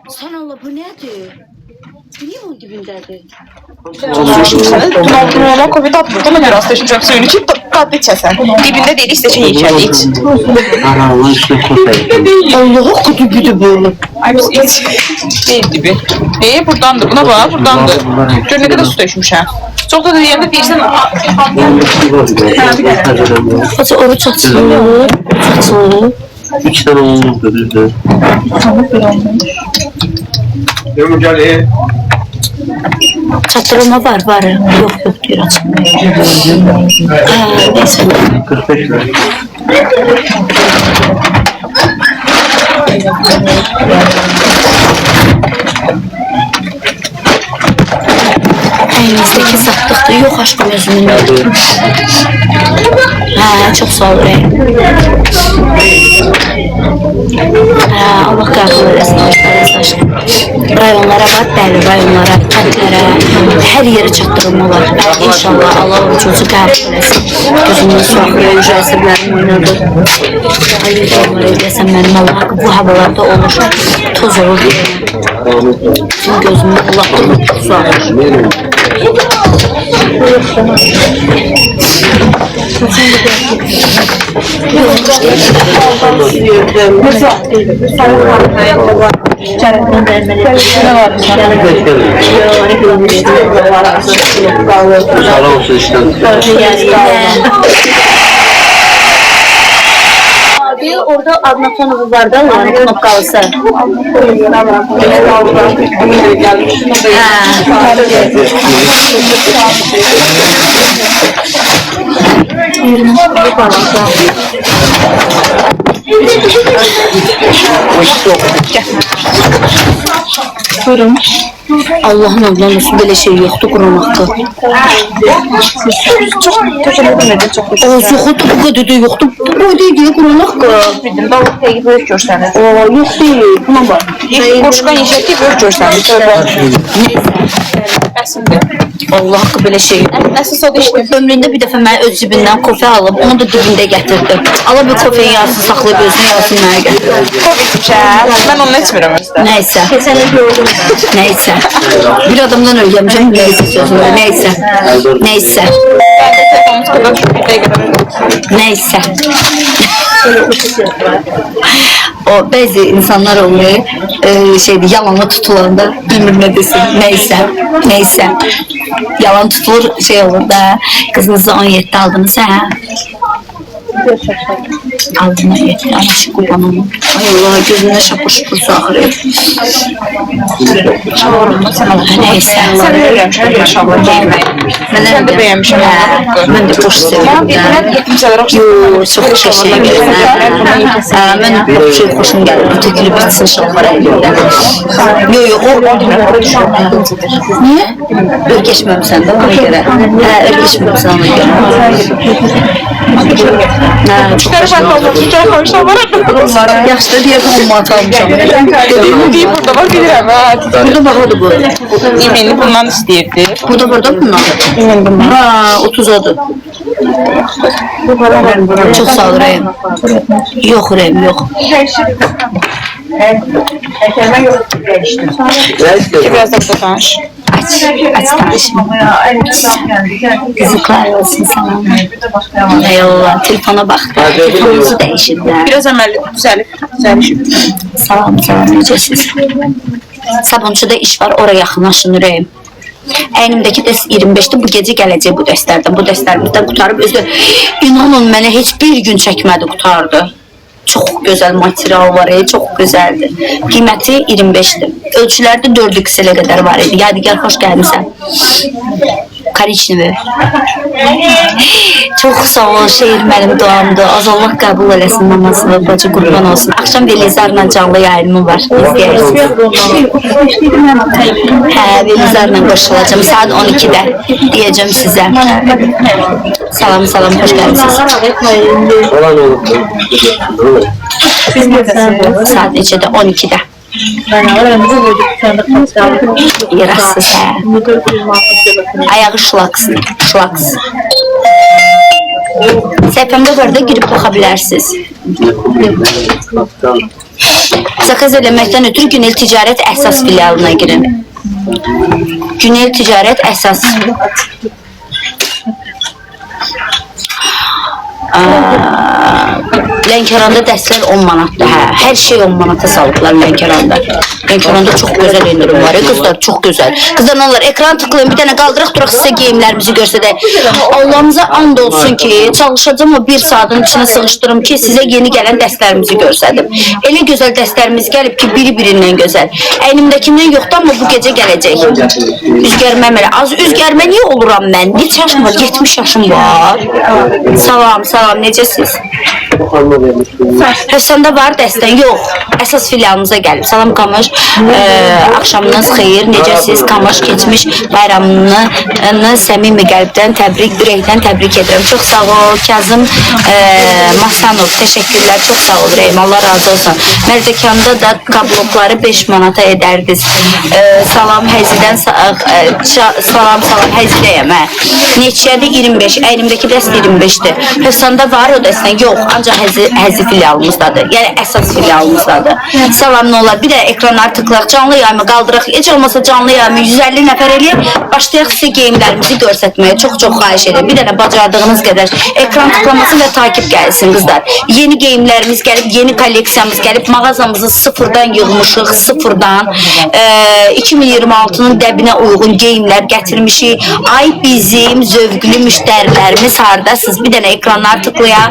Sen Allah bu nedir? Bu niye onun dibindedir? Normal Covid atmadı ama biraz taşıyacak suyunu içip tatlı içesen. Dibinde değil işte şey içeride iç. Allah kutu gibi bu. Ay biz iç. Değil dibi. Buradandır. Buna bak buradandır. Gör ne kadar su taşımış ha. Çok da yerinde değilsen. Hadi oruç açılır. Açılır. 2 tane olmuş dedi. Yok gel. Çatırma var. Yok diyor açılmıyor. Neyse. 45 lira. Elimizdeki sattıqda yok aşkım özümün. Çok sağ ol. Allah qəbul eləsin aşkım. Rayonlara var, bəli rayonlara, kəndlərə, hər yerə çatdırılma var. İnşallah Allah ucuzu qəbul eləsin. Gözümün suaqlıyor, üzrəsiblərim oynadı. Hayır, onlar eləyəsən mənim Allah haqqı bu havalarda olur. Toz olur deyəm. Tüm gözümün Allah suaqlıyor. Sağ olsun işte. Orada Adnatanov var da yani knopkalısı. Buyurun. Allah'ın adına nasıl böyle şey yoktu Kur'an hakkı. Çok köşelerden nedir çok köşelerden. Yoxdu bu kadar da yoktu. Bu değil Kur'an hakkı. Bildim balık teygi böyük görseniz. Yok değil. Buna bak. Koşkan yiyecek böyük görseniz. Əslində. Allah haqqı belə şey. Əsas o da işte. Ömründə bir dəfə mənə öz cibindən kofe alıb, onu da dibində gətirdi. Ala bir kofenin yarısını saxlayıb özünə yarısını mənə gətirdi. Covid içər. Mən onu içmirəm özdə. Nəysə. Nəysə. Bir adamdan öyrənmişəm, nəysə sözümdə. Nəysə. Ben de telefonumuz kadar çok bir dəqiqədən. Nəysə. O bəzi insanlar oluyor, yalanı tutulanda bilmir ne desin. Nəysə. Yalan tutulur şey olur da, kızınızı 17'de aldınız ha. Aldığına yeter, anaşı kurban olun. Ay Allah, gözüne şapur şapur su akırıyor. Çağırma sen Allah. Neyse. Sen de öyrənmişəm inşallah geyinməyi. Mən də bəyənmişəm. Mən də xoş sevirəm. Yox, çox qəşəng. Mən çox xoşum gəlir. Tökülüb bitsin şalvar əlimdə. Yox, o niyə? Örgeçməmsən də ona görə. Örgeçməmsən ona görə. Çok yaşlı diye olmat almışam. Dediğim burada var bilirəm. Burada bax bu. İmeni bundan istəyirdi. Burada bundan. Ha, 30 adı. Çok sağ ol Rəyim. Yox Rəyim, yox. Biraz da burada tanış. Aç tanışma. Yazıklar olsun sana. Eyvallah, telefona bak. Telefonunuzu değişirler. Biraz əməlli düzəlişib. Salam, necəsiz? Sabunçuda iş var, oraya yaxınlaşın Rəyim. Əynimdəki dəst 25'ti, bu gecə gələcək bu dəstlərdən qutarıb özü. İnanın mənə heç bir gün çəkmədi, qutardı. Çok güzel material var, çok güzeldi. Qiyməti 25'ti. Ölçülərdə 4xL qədər var idi. Yadigar, xoş gəlmisən. Korичневый. Çok sağ ol, şehir mənim duamdır. Az Allah qəbul eləsin namazını, bacı qurban olsun. Akşam Velizarla canlı yayınım var, izləyirsiniz. Velizarla qoşulacağım saat 12'də deyəcəm sizə. Salam, hoş gəldiniz. Saat neçədə? 12'də. Yarasız hə. Ayağı şlaks. Səhifəmdə var da girib baxa bilərsiniz. Zakaz eləməkdən ötürü Günel Ticarət əsas filialına girin. Günel Ticarət əsas. Lənkəranda dərslər 10 manatdır. Hə, hər şey 10 manata salıblar Lənkəranda. Lənkəranda çox gözəl indirim var. Qızlar, çox gözəl. Qızlar, nə olar? Ekran tıklayın, bir dənə qaldıraq duraq sizə geyimlərimizi göstərək. Allahımıza and olsun ki, çalışacağım o bir saatın içine sığışdırım ki, sizə yeni gələn dərslərimizi göstərdim. Elə gözəl dərslərimiz gəlib ki, biri-birindən gözəl. Əynimdəkindən yoxdur, amma bu gecə gələcək. Üzgərməm elə. Az üzgərmə niyə oluram mən? Neçə yaşım var? 70 yaşım var. Salam, salam, necəsiz? Həsəndə var dəstən? Yox. Əsas filialımıza gəlib. Salam Kamış. Axşamınız xeyir. Necəsiz? Kamış keçmiş bayramını səmimi qəlbdən təbrik, ürəkdən təbrik edirəm. Çox sağ ol. Kazım Masanov. Təşəkkürlər. Çox sağ ol Reyim. Allah razı olsun. Mərdəkanda da kablokları 5 manata edərdiniz. Salam Həzidən. Salam Həzidəyəm. Neçədir? 25. Əynimdəki dəst 25'dir. Həsəndə var o dəstən? Yox. Ancaq Həzi filialımızdadır. Yəni əsas filialımızdadır. Salam, nə olar? Bir də ekranları tıklaq, canlı yayımı qaldıraq. Heç olmasa canlı yayımı 150 nəfər eləyib, başlayaq sizə geyimlərimizi göstərməyə. Çox xahiş edirəm. Bir dənə bacardığınız qədər ekran tıklaması və takip gəlsin qızlar. Yeni geyimlərimiz gəlib, yeni kolleksiyamız gəlib. Mağazamızı sıfırdan yığmışıq, sıfırdan. 2026'nın dəbinə uyğun geyimlər gətirmişik. Ay bizim zövqlü müştərilərimiz hardasınız? Bir dənə ekranları tıklayaq.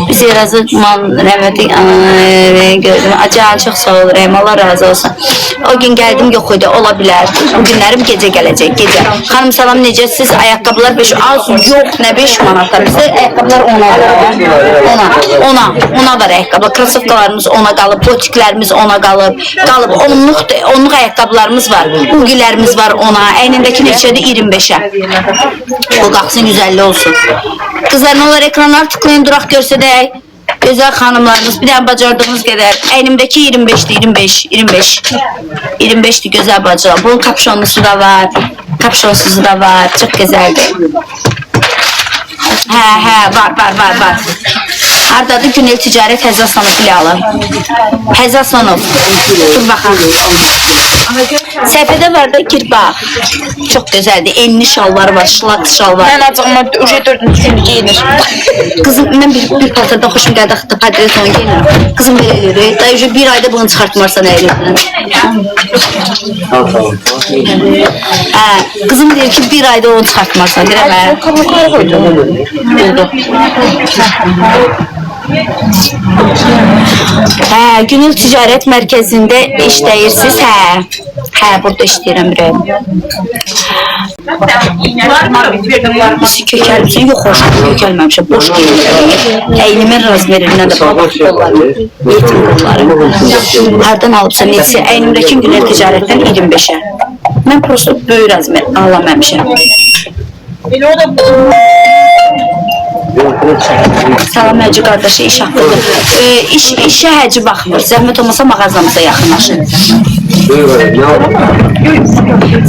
Biz Erazı rəhmətli gördüm. Acan, çox sağ ol Rəhim, Allah razı olsun. O gün gəldim, yox idi, ola bilər. Bu günlərim gecə gələcək, gecə. Xanım salam, necəsiz? Ayaqqabılar 5, az yox, nə 5 manatlar. Bizdə ayaqqabılar 10'a var ayaqqabı. Krasovkalarımız 10'a qalıb, botiklərimiz 10'a qalıb. Onluq ayaqqabılarımız var. Ugilərimiz var 10'a. Əynindəki neçədir? 25'ə. O qalxsın 150 olsun. Qızlar, nə olar? Ekranları tıklayın, duraq görsədək. Gözəl xanımlarımız, bir dənə bacardığınız qədər. Əynimdəki 25'dir, 25'dir gözəl bacılar. Bunun kapşonlusu da var, kapşonsuzu da var. Çox gözəldir. Hə, var. Hardadır? Günel Ticarət Həzəslanov filialı. Həzəslanov. Dur baxaq. Səhifədə var da gir bax. Çox gözəldir. Enli şalvar var, şlak şalvar. Mən acığıma uje 4-cü gündə geyinir. Qızım, mən bir paltardan xoşum gəldi, axı padres onu geyinirəm. Qızım belə eləyir. Da uje bir ayda bunu çıxartmarsan əyilirsən. Qızım deyir ki, bir ayda onu çıxartmarsan. Deyirəm, Kablokları koydum. oldu. Günel Ticarət Mərkəzində işləyirsiniz? Hə, burada işləyirəm Rəyim. Bizi kökəlmişsin, yox, xoş kökəlməmişəm, boş geyinirəm. Əynimin razmerindən də bax, qolları, yetim qolları. Hardan alıbsan, neçə? Əynimdəki Günel Ticarətdən 25'ə. Mən prosto böyük razmer alaməmişəm. Salam Həcci qardaşı, iş haqqıdır. İşə Həcci baxmır. Zəhmət olmasa mağazamıza yaxınlaşın.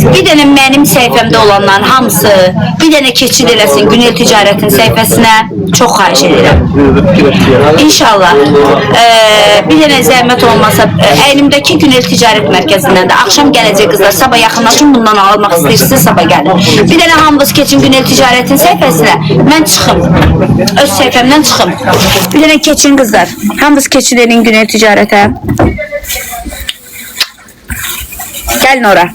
Bir dənə mənim səhifəmdə olanların hamısı, bir dənə keçid eləsin Günel Ticarətin səhifəsinə. Çox xahiş edirəm. İnşallah. Bir dənə zəhmət olmasa, əynimdəki Günel Ticarət Mərkəzindən də axşam gələcək qızlar. Sabah yaxınlaşın, bundan almaq istəyirsiniz, sabah gəlin. Bir dənə hamınız keçin Günel Ticarətin səhifəsinə. Mən çıxım. Öz səhifəmdən çıxım. Bir dənə keçin qızlar. Hamınız keçid edin Günel Ticarətə. Gəlin ora.